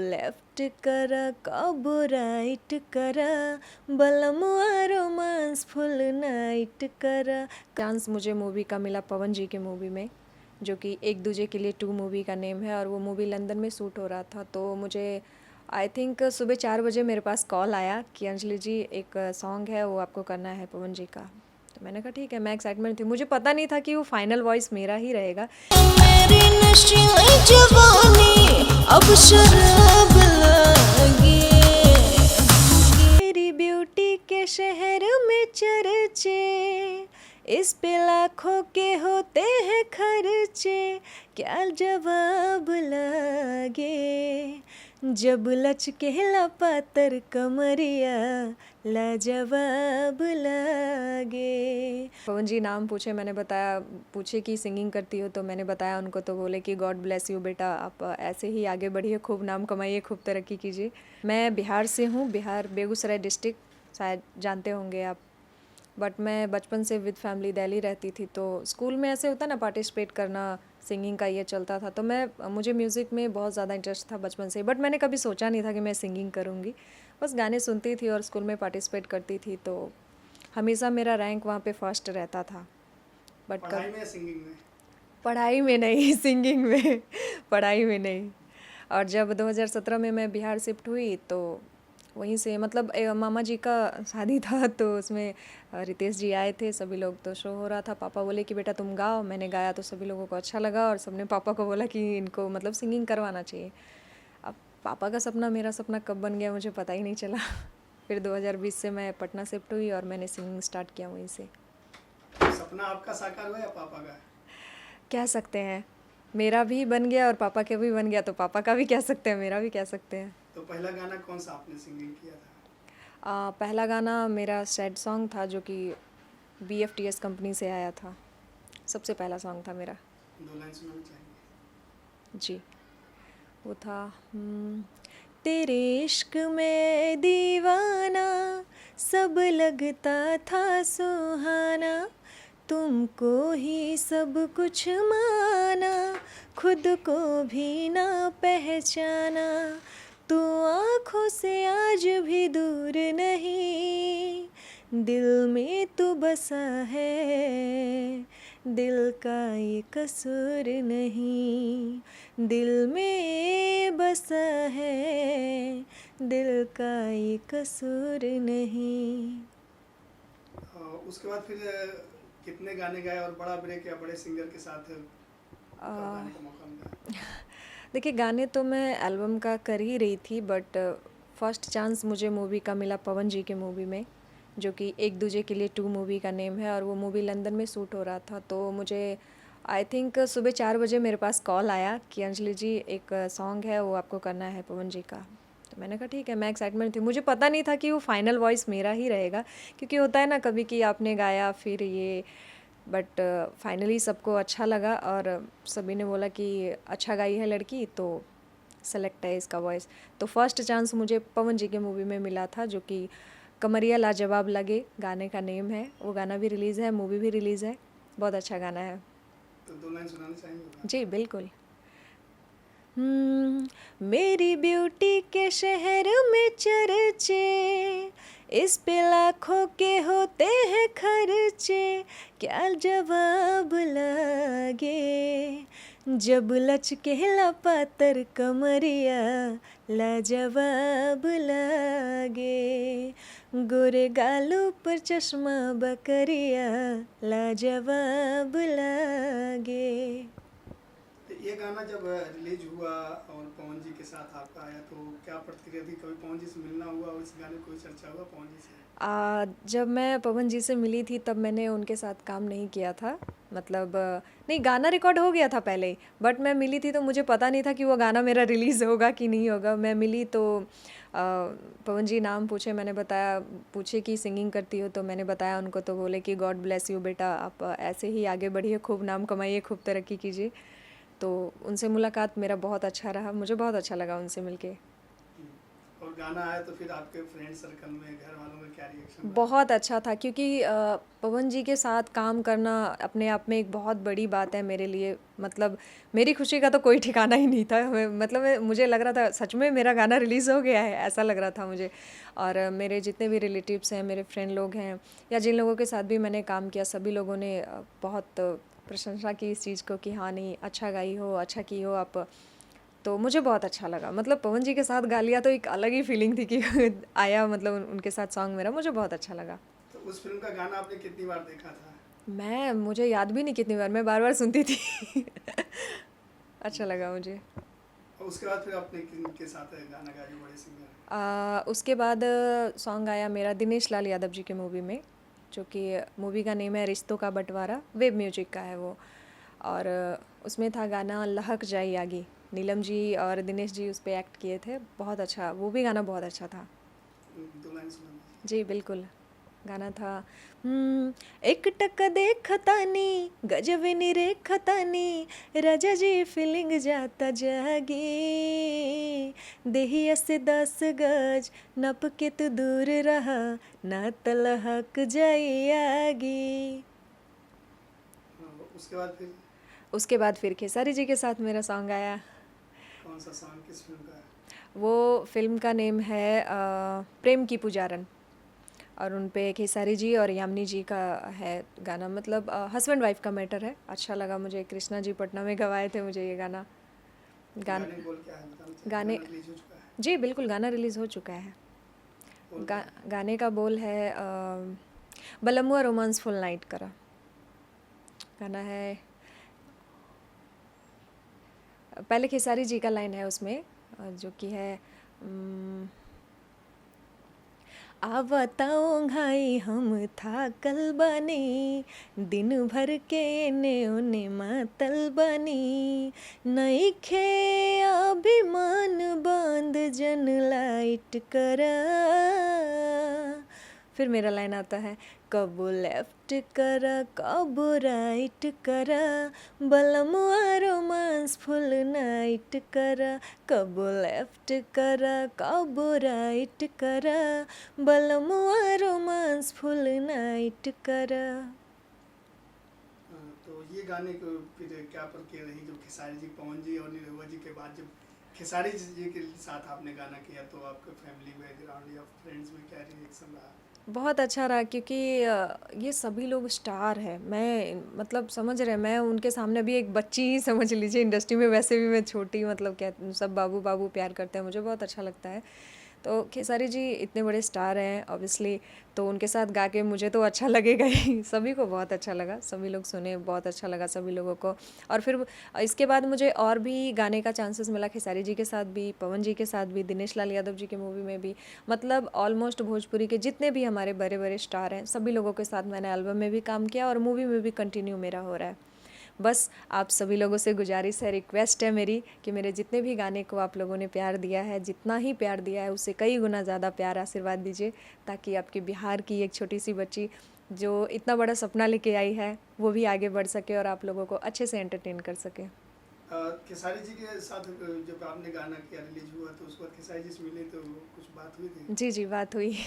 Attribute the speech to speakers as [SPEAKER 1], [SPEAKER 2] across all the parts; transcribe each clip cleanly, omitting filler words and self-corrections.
[SPEAKER 1] Left करा कब right करा बलमुआ रोमांस फुल नाइट करा। चांस मुझे मूवी का मिला पवन जी के मूवी में, जो कि एक दूजे के लिए 2 मूवी का नेम है, और वो मूवी लंदन में शूट हो रहा था। तो मुझे आई थिंक सुबह 4 बजे मेरे पास कॉल आया कि अंजलि जी एक सॉन्ग है वो आपको करना है पवन जी का। तो मैंने कहा ठीक है, मैं एक्साइटमेंट थी, मुझे पता नहीं था कि वो फाइनल वॉइस मेरा ही रहेगा। मेरी नशीली जवानी अब शराब लगे, मेरी ब्यूटी के शहर में चर्चे, इस पे लाखों के होते हैं खर्चे, क्या जवाब लगे, जब लचके लपातर कमरिया लाजवाब लगे। पवन जी नाम पूछे, मैंने बताया, पूछे कि सिंगिंग करती हो, तो मैंने बताया उनको, तो बोले कि गॉड ब्लेस यू बेटा, आप ऐसे ही आगे बढ़िए, खूब नाम कमाइए, खूब तरक्की कीजिए। मैं बिहार से हूँ, बिहार बेगूसराय डिस्ट्रिक्ट, शायद जानते होंगे आप। बट मैं बचपन से विद फैमिली दिल्ली रहती थी, तो स्कूल में ऐसे होता ना पार्टिसिपेट करना, सिंगिंग का ये चलता था, तो मुझे म्यूज़िक में बहुत ज़्यादा इंटरेस्ट था बचपन से। बट मैंने कभी सोचा नहीं था कि मैं सिंगिंग करूँगी, बस गाने सुनती थी और स्कूल में पार्टिसिपेट करती थी, तो हमेशा मेरा रैंक वहाँ पे फर्स्ट रहता था। बट
[SPEAKER 2] पढ़ाई में या सिंगिंग में?
[SPEAKER 1] पढ़ाई में नहीं, सिंगिंग में, पढ़ाई में नहीं। और जब 2017 में मैं बिहार शिफ्ट हुई, तो वहीं से मतलब मामा जी का शादी था, तो उसमें रितेश जी आए थे, सभी लोग, तो शो हो रहा था। पापा बोले कि बेटा तुम गाओ, मैंने गाया तो सभी लोगों को अच्छा लगा, और सबने पापा को बोला कि इनको मतलब सिंगिंग करवाना चाहिए। अब पापा का सपना मेरा सपना कब बन गया मुझे पता ही नहीं चला। फिर 2020 से मैं पटना शिफ्ट हुई और मैंने सिंगिंग स्टार्ट किया वहीं से।
[SPEAKER 2] सपना आपका साकार हुआ या पापा का?
[SPEAKER 1] कह सकते हैं, मेरा भी बन गया और पापा का भी बन गया, तो पापा का भी कह सकते हैं, मेरा भी कह सकते हैं।
[SPEAKER 2] तो पहला गाना कौन सा आपने सिंगिंग किया था?
[SPEAKER 1] पहला गाना मेरा सैड सॉन्ग था, जो कि BFTS कंपनी से आया था, सबसे पहला सॉन्ग था मेरा।
[SPEAKER 2] 2 लाइन सुनाना चाहेंगे?
[SPEAKER 1] जी, वो था तेरे इश्क में दीवाना, सब लगता था सुहाना, तुमको ही सब कुछ माना, खुद को भी ना पहचाना, तू आँखों से आज भी दूर नहीं, दिल में तू बसा है, दिल का ये कसूर नहीं, दिल में बसा है, दिल का ये कसूर नहीं।
[SPEAKER 2] उसके बाद फिर कितने गाने गाए और बड़ा ब्रेक या बड़े सिंगर के साथ कब गाने का मौका मिला?
[SPEAKER 1] देखिए, गाने तो मैं एल्बम का कर ही रही थी, बट फर्स्ट चांस मुझे मूवी का मिला पवन जी के मूवी में, जो कि एक दूजे के लिए 2 मूवी का नेम है, और वो मूवी लंदन में शूट हो रहा था। तो मुझे आई थिंक सुबह 4 बजे मेरे पास कॉल आया कि अंजलि जी एक सॉन्ग है वो आपको करना है पवन जी का। तो मैंने कहा ठीक है, मैं एक्साइटमेंट थी, मुझे पता नहीं था कि वो फाइनल वॉइस मेरा ही रहेगा, क्योंकि होता है ना कभी कि आपने गाया फिर ये, बट फाइनली सबको अच्छा लगा, और सभी ने बोला कि अच्छा गाई है लड़की, तो सेलेक्ट है इसका वॉइस। तो फर्स्ट चांस मुझे पवन जी के मूवी में मिला था, जो कि कमरिया लाजवाब लगे गाने का नेम है। वो गाना भी रिलीज़ है, मूवी भी रिलीज़ है, बहुत अच्छा गाना है।
[SPEAKER 2] तो 2 लाइन सुनाना चाहेंगे?
[SPEAKER 1] जी बिल्कुल। मेरी ब्यूटी के शहर में चर्चे, इस पे लाखों के होते हैं खर्चे, क्या जवाब लगे, जब लचके लपातर कमरिया लाजवाब लगे, गोरे गालों पर चश्मा बकरिया लाजवाब लगे।
[SPEAKER 2] ये गाना जब रिलीज हुआ और पवन जी के साथ आपका आया, तो क्या प्रतिक्रिया थी? कभी पवन जी से मिलना हुआ और इस गाने कोई चर्चा हुआ पवन जी से?
[SPEAKER 1] जब मैं पवन जी से मिली थी तब मैंने उनके साथ काम नहीं किया था, मतलब नहीं, गाना रिकॉर्ड हो गया था पहले ही, बट मैं मिली थी तो मुझे पता नहीं था कि वो गाना मेरा रिलीज़ होगा कि नहीं होगा। मैं मिली तो पवन जी नाम पूछे, मैंने बताया, पूछे कि सिंगिंग करती हो, तो मैंने बताया उनको, तो बोले कि गॉड ब्लेस यू बेटा, आप ऐसे ही आगे बढ़िए, खूब नाम कमाइए, खूब तरक्की कीजिए। तो उनसे मुलाकात मेरा बहुत अच्छा रहा, मुझे बहुत अच्छा लगा उनसे मिलके।
[SPEAKER 2] और और गाना आया तो फिर आपके फ्रेंड सर्कल में घर वालों का क्या रिएक्शन रहा?
[SPEAKER 1] बहुत अच्छा था क्योंकि पवन जी के साथ काम करना अपने आप में एक बहुत बड़ी बात है मेरे लिए। मतलब मेरी खुशी का तो कोई ठिकाना ही नहीं था। मुझे लग रहा था सच में मेरा गाना रिलीज़ हो गया है, ऐसा लग रहा था मुझे। और मेरे जितने भी रिलेटिव्स हैं, मेरे फ्रेंड लोग हैं या जिन लोगों के साथ भी मैंने काम किया, सभी लोगों ने बहुत प्रशंसा की इस चीज़ को कि हाँ नहीं, अच्छा गाई हो, अच्छा की हो आप। तो मुझे बहुत अच्छा लगा। मतलब पवन जी के साथ गा लिया तो एक अलग ही फीलिंग थी कि आया, मतलब उनके साथ सॉन्ग मेरा, मुझे बहुत अच्छा लगा।
[SPEAKER 2] तो उस फिल्म का गाना आपने कितनी बार देखा था?
[SPEAKER 1] मुझे याद भी नहीं कितनी बार, मैं बार बार सुनती थी। अच्छा लगा मुझे।
[SPEAKER 2] और उसके बाद फिर आपने किनके साथ गाना गाया, जो बड़े सिंगर हैं?
[SPEAKER 1] उसके बाद सॉन्ग आया मेरा दिनेश लाल यादव जी के मूवी में, जो कि मूवी का नेम है रिश्तों का बंटवारा, वेब म्यूजिक का है वो। और उसमें था गाना लहक जाई आगी। नीलम जी और दिनेश जी उस पे एक्ट किए थे। बहुत अच्छा, वो भी गाना बहुत अच्छा था।
[SPEAKER 2] दो लाइन सुना दीजिए।
[SPEAKER 1] जी बिल्कुल। गाना था एक टक देखतानी गजब नी रेखतानी राजा जी फीलिंग जाता जागी देहिया से 10 गज नप के तू दूर रहा ना तलहक जाई आगी।
[SPEAKER 2] उसके बाद फिर
[SPEAKER 1] उसके बाद फिर खेसारी जी के साथ मेरा सॉन्ग आया।
[SPEAKER 2] कौन सा सॉन्ग, किस फिल्म का है?
[SPEAKER 1] वो फिल्म का नेम है प्रेम की पुजारन, और उन पे खेसारी जी और यामिनी जी का है गाना। मतलब हस्बैंड वाइफ का मैटर है। अच्छा लगा मुझे। कृष्णा जी पटना में गवाए थे मुझे ये गाना। गान
[SPEAKER 2] गाने का बोल क्या है बताना चाहिए?
[SPEAKER 1] गाने
[SPEAKER 2] गाना रिलीज हो चुका है?
[SPEAKER 1] जी बिल्कुल, गाना रिलीज़ हो चुका है।
[SPEAKER 2] बोल क्या है?
[SPEAKER 1] गाने का बोल है बलमुआ रोमांस फुल नाइट करा। गाना है, पहले खेसारी जी का लाइन है उसमें, जो कि है आवताओ घाई हम थाकल बानी दिन भर के एने ओने मातल बानी नइखे अभिमान बंद जन लाइट करा। फिर मेरा लाइन आता है कबो लेफ्ट करा कबो राइट करा बलमुआ रोमांस फुल नाइट करा कबो लेफ्ट करा कबो राइट करा बलमुआ रोमांस फुल नाइट करा।
[SPEAKER 2] तो ये गाने को फिर क्या प्रक्रिया रही जब खेसारी जी, पवन जी और निरहुआ जी के बाद जब खेसारी जी के साथ आपने गाना किया, तो आपके फैमिली बैकग्राउंड या फ्रेंड्स में क्या रिएक्शन रहा?
[SPEAKER 1] बहुत अच्छा रहा क्योंकि ये सभी लोग स्टार हैं। मैं मतलब समझ रहे, मैं उनके सामने भी एक बच्ची ही समझ लीजिए। इंडस्ट्री में वैसे भी मैं छोटी, मतलब क्या सब बाबू बाबू प्यार करते हैं, मुझे बहुत अच्छा लगता है। तो खेसारी जी इतने बड़े स्टार हैं ऑब्वियसली, तो उनके साथ गा के मुझे तो अच्छा लगेगा ही। सभी को बहुत अच्छा लगा, सभी लोग सुने, बहुत अच्छा लगा सभी लोगों को। और फिर इसके बाद मुझे और भी गाने का चांसेस मिला, खेसारी जी के साथ भी, पवन जी के साथ भी, दिनेश लाल यादव जी की मूवी में भी। मतलब ऑलमोस्ट भोजपुरी के जितने भी हमारे बड़े बड़े स्टार हैं, सभी लोगों के साथ मैंने एल्बम में भी काम किया और मूवी में भी कंटिन्यू मेरा हो रहा है। बस आप सभी लोगों से गुजारिश है, रिक्वेस्ट है मेरी कि मेरे जितने भी गाने को आप लोगों ने प्यार दिया है, जितना ही प्यार दिया है उससे कई गुना ज़्यादा प्यार आशीर्वाद दीजिए, ताकि आपके बिहार की एक छोटी सी बच्ची जो इतना बड़ा सपना लेके आई है वो भी आगे बढ़ सके और आप लोगों को अच्छे से एंटरटेन कर सके।
[SPEAKER 2] खेसारी जी के साथ जब आपने गाना किया, रिलीज हुआ, तो उस वक्त खेसारी जी से मिले तो कुछ बात हुई थी?
[SPEAKER 1] जी जी, बात हुई।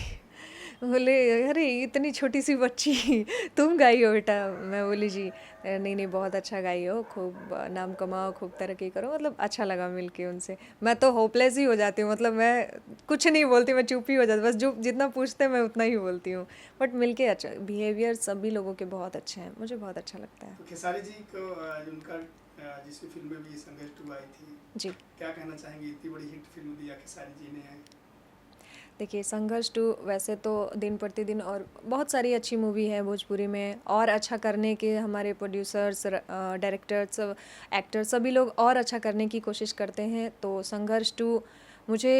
[SPEAKER 1] बोले अरे इतनी छोटी सी बच्ची तुम गाई हो बेटा। मैं बोली जी नहीं नहीं, बहुत अच्छा गाई हो, खूब नाम कमाओ, खूब तरक्की करो। मतलब अच्छा लगा मिल के उनसे। मैं तो होपलेस ही हो जाती हूँ, मतलब मैं कुछ नहीं बोलती, मैं चुप ही हो जाती, बस जो जितना पूछते हैं मैं उतना ही बोलती हूँ। बट मिल के अच्छा, बिहेवियर सभी लोगों के बहुत अच्छे हैं, मुझे बहुत अच्छा लगता है।
[SPEAKER 2] तो खेसारी जी को उनका जिसकी फिल्म में भी संघर्ष 2 आई थी,
[SPEAKER 1] जी
[SPEAKER 2] क्या कहना चाहेंगे? इतनी बड़ी हिट फिल्म दिया खेसारी जी ने।
[SPEAKER 1] देखिए, संघर्ष 2 वैसे तो दिन प्रतिदिन और बहुत सारी अच्छी मूवी है भोजपुरी में, और अच्छा करने के हमारे प्रोड्यूसर्स, डायरेक्टर्स, एक्टर्स सभी लोग और अच्छा करने की कोशिश करते हैं। तो संघर्ष 2 मुझे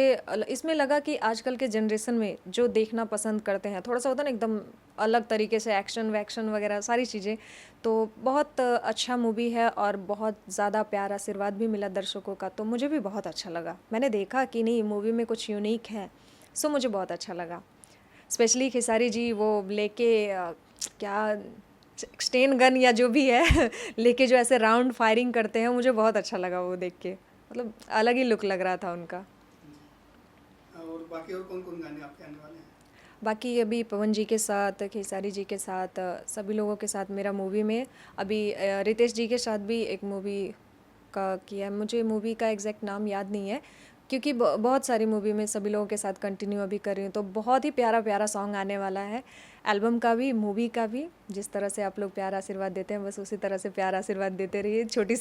[SPEAKER 1] इसमें लगा कि आजकल के जनरेशन में जो देखना पसंद करते हैं, थोड़ा सा होता है ना एकदम अलग तरीके से, एक्शन वैक्शन वगैरह सारी चीज़ें, तो बहुत अच्छा मूवी है और बहुत ज़्यादा प्यार आशीर्वाद भी मिला दर्शकों का। तो मुझे भी बहुत अच्छा लगा, मैंने देखा कि नहीं मूवी में कुछ यूनिक है, सो मुझे बहुत अच्छा लगा। स्पेशली खेसारी जी वो लेके क्या स्टेन गन या जो भी है लेके जो ऐसे राउंड फायरिंग करते हैं, मुझे बहुत अच्छा लगा वो देख के। मतलब अलग ही लुक लग रहा था उनका।
[SPEAKER 2] और बाकी और कौन कौन गाने आपके आने वाले हैं?
[SPEAKER 1] बाकी अभी पवन जी के साथ, खेसारी जी के साथ, सभी लोगों के साथ मेरा मूवी में अभी रितेश जी के साथ भी एक मूवी का किया है। मुझे मूवी का एग्जैक्ट नाम याद नहीं है, क्योंकि बहुत सारी मूवी में सभी लोगों के साथ कंटिन्यू अभी कर रही हूँ, तो बहुत ही प्यारा प्यारा सॉन्ग आने वाला है, एल्बम का भी, मूवी का भी। जिस तरह से आप लोग प्यार आशीर्वाद देते हैं, बस उसी तरह से प्यार आशीर्वाद देते रहिए। छोटी